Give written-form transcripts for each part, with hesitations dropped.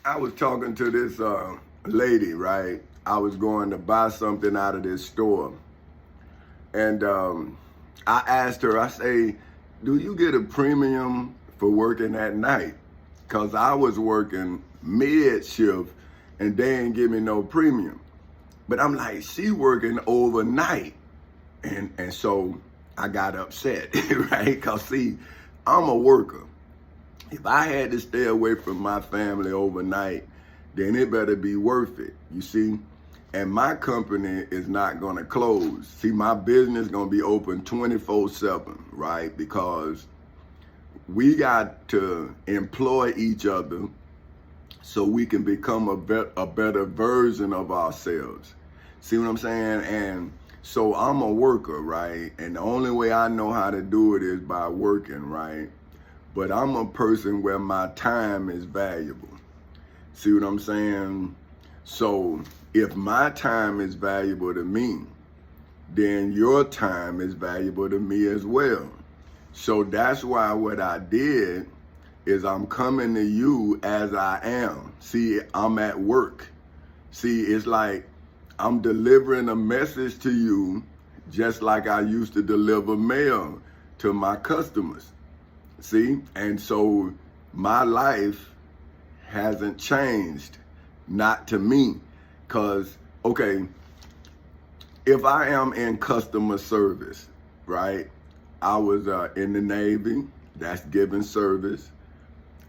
I was talking to this lady, right? I was going to buy something out of this store. And I asked her, I say, do you get a premium for working at night? Because I was working mid shift and they ain't give me no premium. But I'm like, she working overnight. And so I got upset, right? Because see, I'm a worker. If I had to stay away from my family overnight, then it better be worth it, you see? And my company is not gonna close. See, my business gonna be open 24/7, right? Because we got to employ each other so we can become a better version of ourselves. See what I'm saying? And so I'm a worker, right? And the only way I know how to do it is by working, right? But I'm a person where my time is valuable. See what I'm saying? So if my time is valuable to me, then your time is valuable to me as well. So that's why what I did is I'm coming to you as I am. See, I'm at work. See, it's like I'm delivering a message to you just like I used to deliver mail to my customers. See, and so my life hasn't changed, not to me. Because, okay, if I am in customer service, right? I was in the Navy, that's giving service.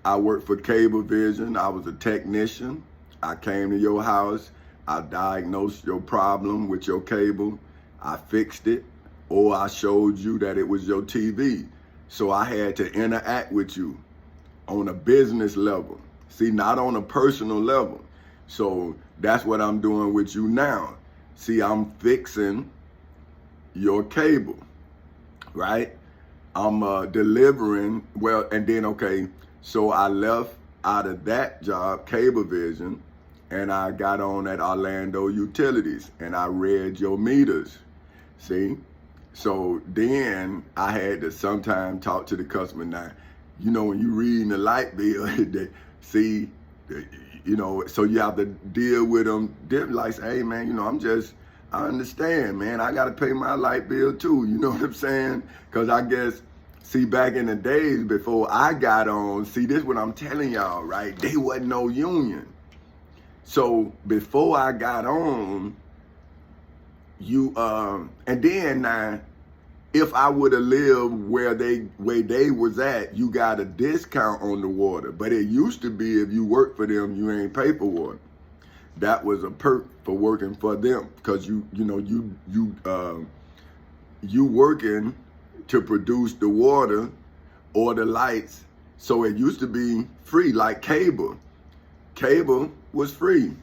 I worked for Cablevision, I was a technician. I came to your house, I diagnosed your problem with your cable, I fixed it, or I showed you that it was your TV. So I had to interact with you on a business level. See, not on a personal level. So that's what I'm doing with you now. See, I'm fixing your cable, right? I'm delivering, well, and then, okay, so I left out of that job, Cablevision, and I got on at Orlando Utilities, and I read your meters, see? So then I had to sometimes talk to the customer. Now, you know, when you reading the light bill, they see, you know, so you have to deal with them. They're like, hey man, you know, I understand, man. I got to pay my light bill too. You know what I'm saying? Because I guess, see, back in the days before I got on, see, this is what I'm telling y'all, right? They wasn't no union. So before I got on, you and then now, if I would have lived where they was at, you got a discount on the water. But it used to be if you work for them, you ain't pay for water. That was a perk for working for them, because you working to produce the water or the lights. So it used to be free, like cable. Cable was free.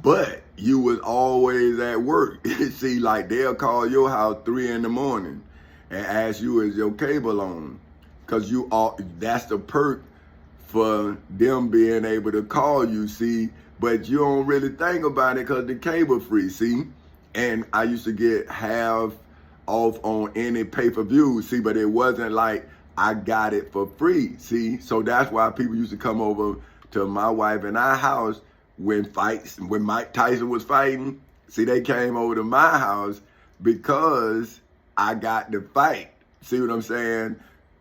But you was always at work. See, like they'll call your house 3 in the morning and ask you, is your cable on? Because that's the perk for them being able to call you, see? But you don't really think about it because the cable free, see? And I used to get half off on any pay-per-view, see? But it wasn't like I got it for free, see? So that's why people used to come over to my wife and our house when Mike Tyson was fighting. See, they came over to my house because I got the fight. See what I'm saying?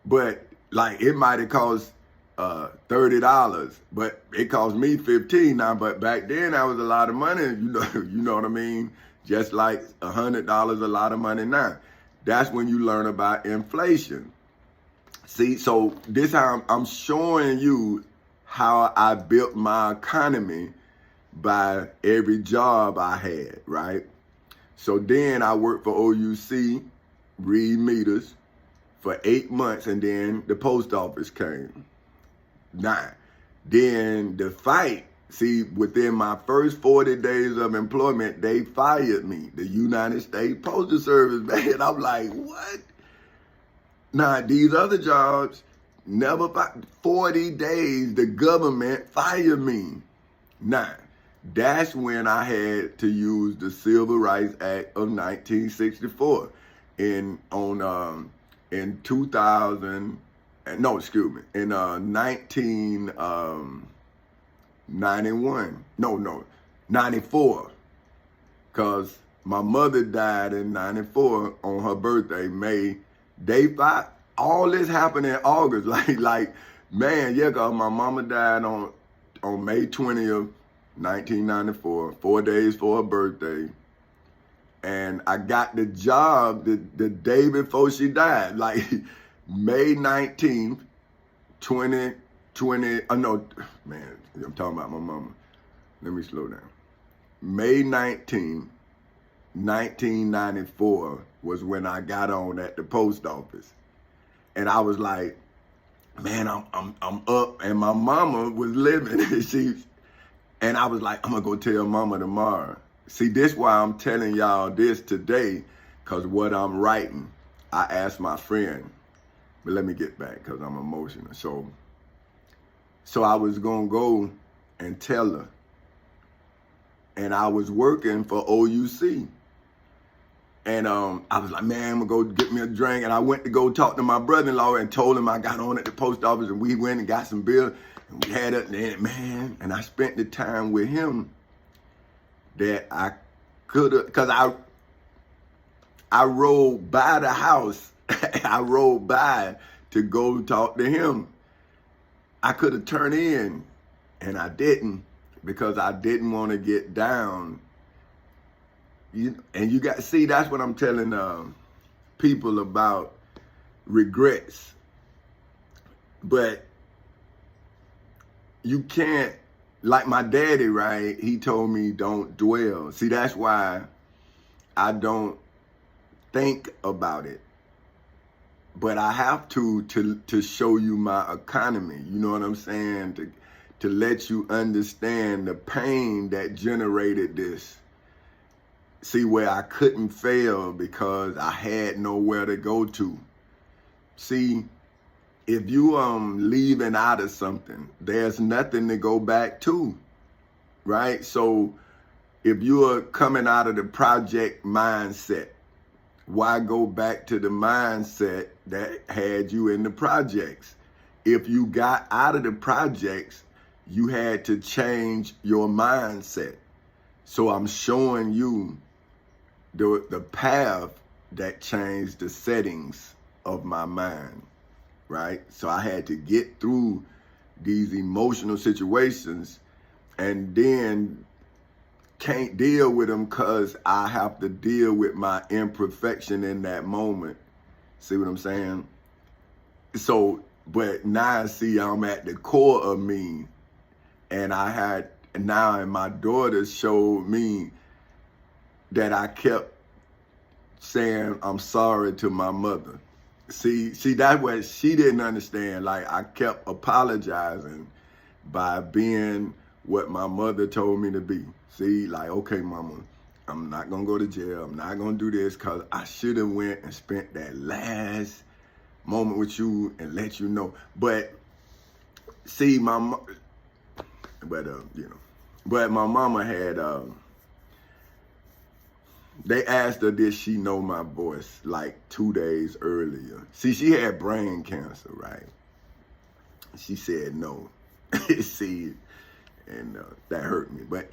But like it might have cost $30, but it cost me $15 now. But back then that was a lot of money, you know what I mean? Just like $100 a lot of money now. That's when you learn about inflation. See, so this how I'm showing you how I built my economy by every job I had, right? So then I worked for OUC, read meters, for 8 months, and then the post office came. Now, then the fight, see, within my first 40 days of employment, they fired me, the United States Postal Service, man. I'm like, what? Now, these other jobs, never 40 days, the government fired me. Now, that's when I had to use the Civil Rights Act of 1964 in 2000, no, excuse me, in 91. No, 94. Because my mother died in 94 on her birthday, May. Day 5. All this happened in August. Man, yeah, because my mama died on May 20th, 1994, 4 days for her birthday. And I got the job the day before she died, like May 19th, 2020. No, man, I'm talking about my mama. Let me slow down. May 19th, 1994 was when I got on at the post office. And I was like, man, I'm up. And my mama was living. And I was like, I'm gonna go tell mama tomorrow. See, this why I'm telling y'all this today, because what I'm writing, I asked my friend, but let me get back because I'm emotional. So I was going to go and tell her, and I was working for OUC. And I was like, man, I'm going to go get me a drink. And I went to go talk to my brother-in-law and told him I got on at the post office, and we went and got some beer, and we had it, man, and I spent the time with him that I could have, because I rode by the house. I rode by to go talk to him. I could have turned in, and I didn't, because I didn't want to get down. And you got, see, that's what I'm telling people about regrets. But you can't, like my daddy, right? He told me don't dwell. See, that's why I don't think about it. But I have to show you my economy. You know what I'm saying? To let you understand the pain that generated this. See, where I couldn't fail because I had nowhere to go to. See, if you leaving out of something, there's nothing to go back to, right? So if you are coming out of the project mindset, why go back to the mindset that had you in the projects? If you got out of the projects, you had to change your mindset. So I'm showing you the path that changed the settings of my mind. Right? So I had to get through these emotional situations and then can't deal with them because I have to deal with my imperfection in that moment. See what I'm saying? So, but now see, I'm at the core of me, and and my daughter showed me that I kept saying I'm sorry to my mother. See, that's what she didn't understand. Like, I kept apologizing by being what my mother told me to be. See, like, okay, mama, I'm not going to go to jail. I'm not going to do this because I should have went and spent that last moment with you and let you know. But see, but my mama had, they asked her, did she know my voice like 2 days earlier? See, she had brain cancer, right? She said no. See, and that hurt me. But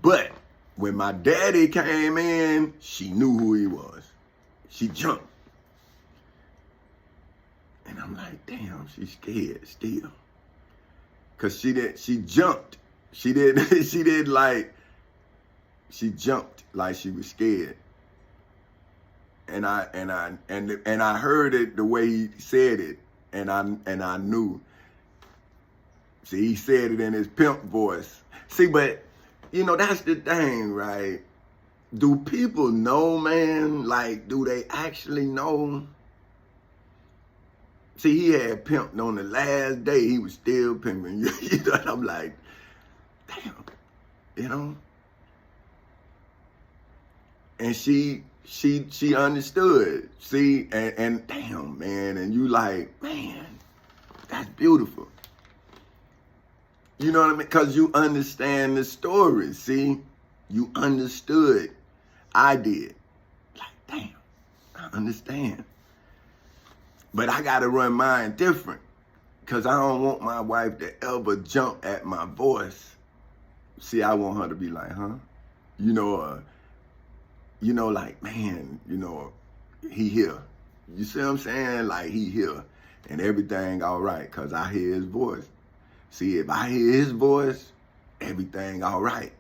but when my daddy came in, she knew who he was. She jumped. And I'm like, damn, she's scared still. Cause she jumped. She jumped like she was scared. And I heard it the way he said it, and I knew. See, he said it in his pimp voice. See, but that's the thing, right? Do people know, man? Like, do they actually know? See, he had pimped on the last day. He was still pimping. And I'm like, damn, And she understood. See, and damn, man, and you like, man, that's beautiful. You know what I mean? Because you understand the story, see? You understood. I did. Like, damn, I understand. But I got to run mine different. because I don't want my wife to ever jump at my voice. See, I want her to be like, huh? Like, man, he here. You see what I'm saying? Like, he here. And everything all right, because I hear his voice. See, if I hear his voice, everything all right.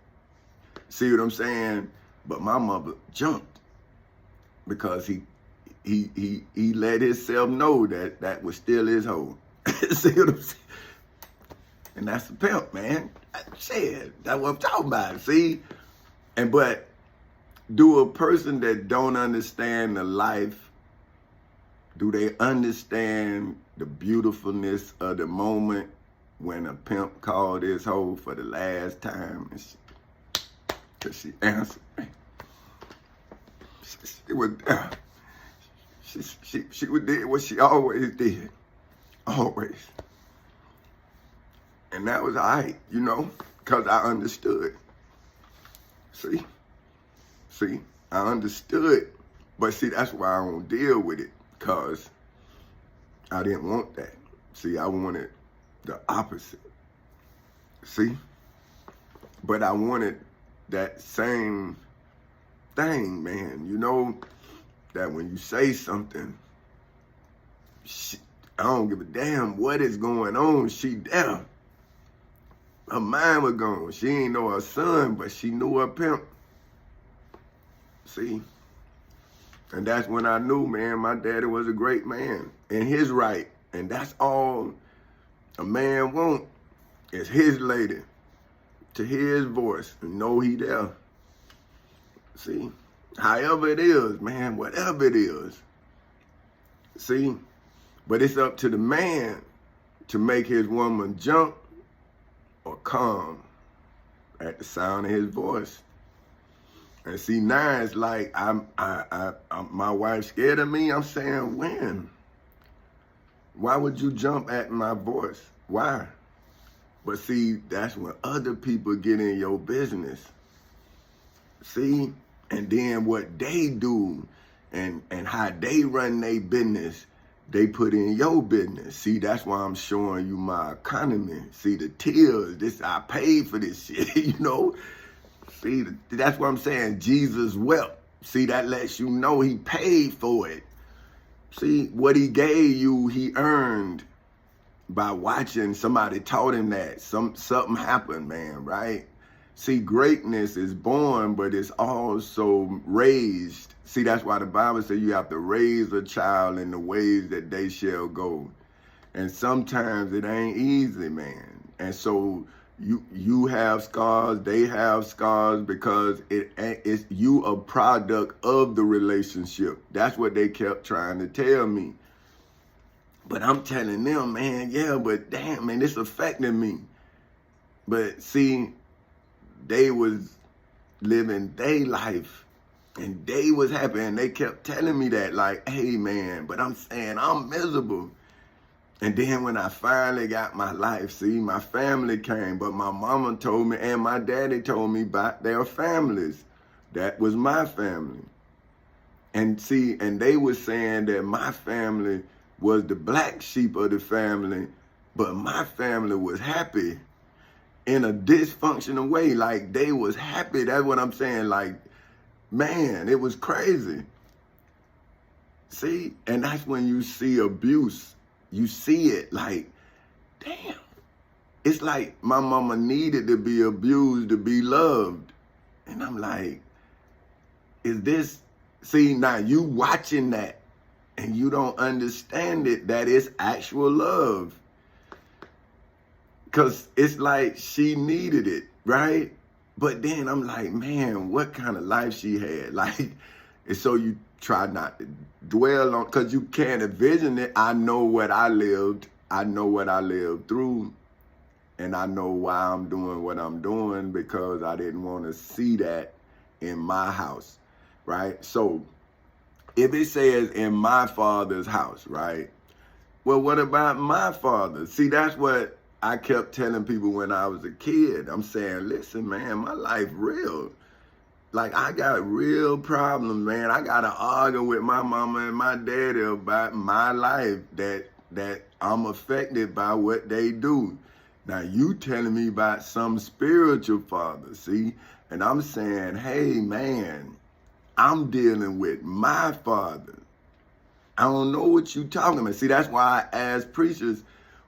See what I'm saying? But my mother jumped because he let himself know that was still his hoe. See what I'm saying? And that's the pimp, man. Shit, that's what I'm talking about. See? But do a person that don't understand the life, do they understand the beautifulness of the moment when a pimp called his hoe for the last time? Because she answered. She was there. She did what she always did. Always. And that was all right, because I understood. See, I understood. But see, that's why I don't deal with it, because I didn't want that. See, I wanted the opposite. See? But I wanted that same thing, man, that when you say something, I don't give a damn what is going on. She there. Her mind was gone. She ain't know her son, but she knew her pimp. See? And that's when I knew, man, my daddy was a great man in his right. And that's all a man want is his lady to hear his voice and know he there. See? However it is, man, whatever it is. See? But it's up to the man to make his woman jump or calm at the sound of his voice. And see, now it's like my wife's scared of me. I'm saying, when? Why would you jump at my voice? Why? But see, that's when other people get in your business. See? And then what they do and how they run their business, they put in your business. See, that's why I'm showing you my economy. See, the tears, I paid for this shit, See, that's what I'm saying. Jesus wept. See, that lets you know he paid for it. See, what he gave you, he earned by watching. Somebody taught him that. Something happened, man, right? See, greatness is born, but it's also raised. See, that's why the Bible says you have to raise a child in the ways that they shall go. And sometimes it ain't easy, man. And so you have scars, they have scars, because it's you a product of the relationship. That's what they kept trying to tell me. But I'm telling them, man, yeah, but damn, man, this affected me. But see, they was living their life and they was happy, and they kept telling me that, like, hey, man, but I'm saying I'm miserable. And then when I finally got my life, see, my family came, but my mama told me and my daddy told me about their families. That was my family. And see, and they were saying that my family was the black sheep of the family, but my family was happy in a dysfunctional way. Like, they was happy. That's what I'm saying. Like, man, it was crazy. See, and that's when you see abuse. You see it like, damn. It's like my mama needed to be abused to be loved. And I'm like, is this, see, now you watching that and you don't understand it, that it's actual love. Because it's like she needed it, right? But then I'm like, man, what kind of life she had? Like, and so you try not to dwell on, because you can't envision it. I know what I lived. I know what I lived through. And I know why I'm doing what I'm doing, because I didn't want to see that in my house, right? So if it says in my father's house, right? Well, what about my father? See, that's what I kept telling people when I was a kid. I'm saying, listen, man, my life real. Like, I got real problems, man. I got to argue with my mama and my daddy about my life, that that I'm affected by what they do. Now you telling me about some spiritual father, see? And I'm saying, hey man, I'm dealing with my father. I don't know what you talking about. See, that's why I ask preachers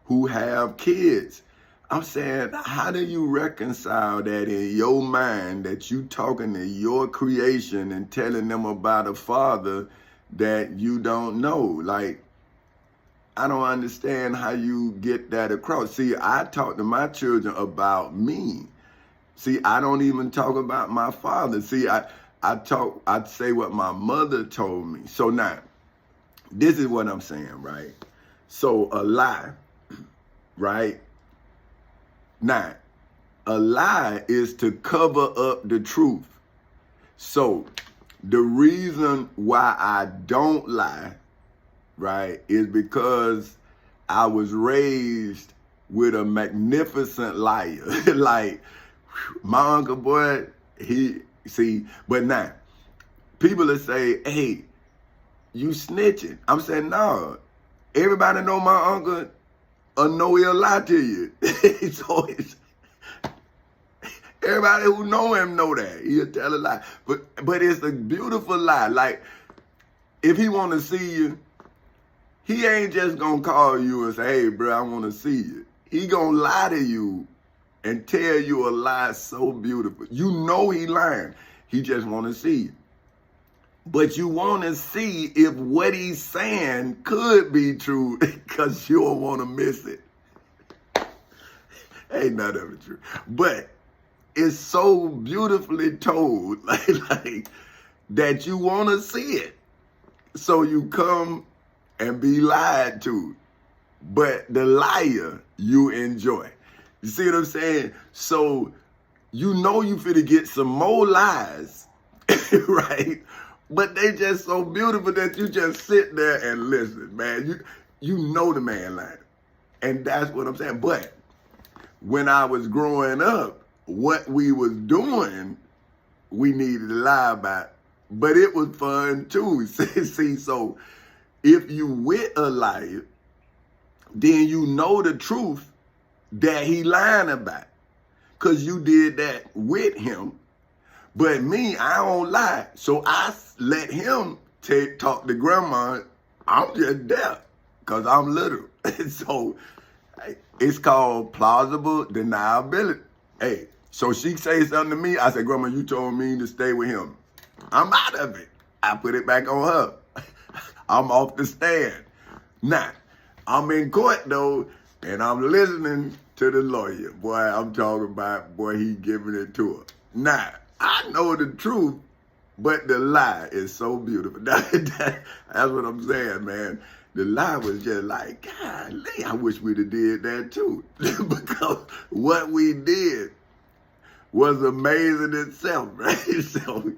who have kids. I'm saying, how do you reconcile that in your mind that you talking to your creation and telling them about a father that you don't know? Like, I don't understand how you get that across. See, I talk to my children about me. See, I don't even talk about my father. See, I say what my mother told me. So now, this is what I'm saying, right? So a lie, right? Now, a lie is to cover up the truth. So the reason why I don't lie, right, is because I was raised with a magnificent liar. Like, my uncle, boy, but now, people will say, hey, you snitching. I'm saying, no, everybody know my uncle know he'll lie to you. So everybody who know him know that. He'll tell a lie. But it's a beautiful lie. Like, if he want to see you, he ain't just going to call you and say, hey, bro, I want to see you. He going to lie to you and tell you a lie so beautiful. You know he lying. He just want to see you. But you want to see if what he's saying could be true because you don't want to miss it. Ain't none of it true. But it's so beautifully told like that you want to see it. So you come and be lied to. But the liar you enjoy. You see what I'm saying? So you know you finna get some more lies, right? But they just so beautiful that you just sit there and listen, man. You know the man lying. And that's what I'm saying. But when I was growing up, what we was doing, we needed to lie about. But it was fun too. See, so if you with a liar, then you know the truth that he lying about. Because you did that with him. But me, I don't lie. So I let him talk to grandma. I'm just there because I'm little. So it's called plausible deniability. Hey, so she say something to me. I said, grandma, you told me to stay with him. I'm out of it. I put it back on her. I'm off the stand. Now, I'm in court though, and I'm listening to the lawyer. Boy, I'm talking about, boy, he giving it to her. Now, I know the truth, but the lie is so beautiful. That's what I'm saying, man. The lie was just like, golly, I wish we'd have did that too. Because what we did was amazing itself, right? So,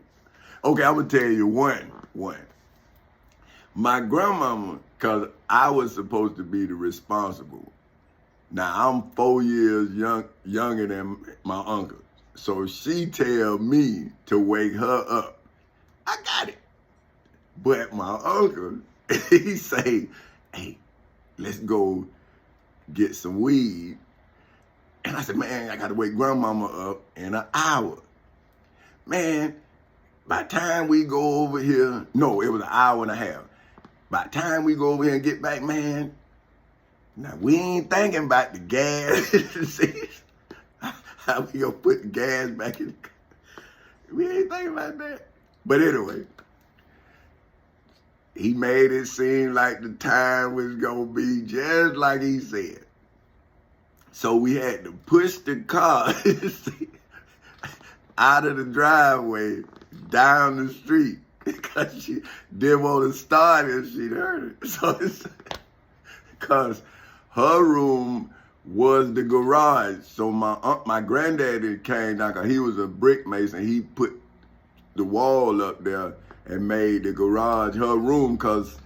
okay, I'm going to tell you one. My grandmama, because I was supposed to be the responsible. Now, I'm 4 years younger than my uncle. So she tell me to wake her up. I got it. But my uncle, he say, hey, let's go get some weed. And I said, man, I got to wake grandmama up in an hour. Man, by the time we go over here, no, it was an hour and a half. By the time we go over here and get back, man, now we ain't thinking about the gas. See? How we gonna put the gas back in the car? We ain't thinking about that. But anyway, he made it seem like the time was gonna be just like he said. So we had to push the car out of the driveway down the street because she didn't want to start it. She'd heard it. So it's because her room was the garage. So my granddaddy came down, cause he was a brick mason. He put the wall up there and made the garage her room, cause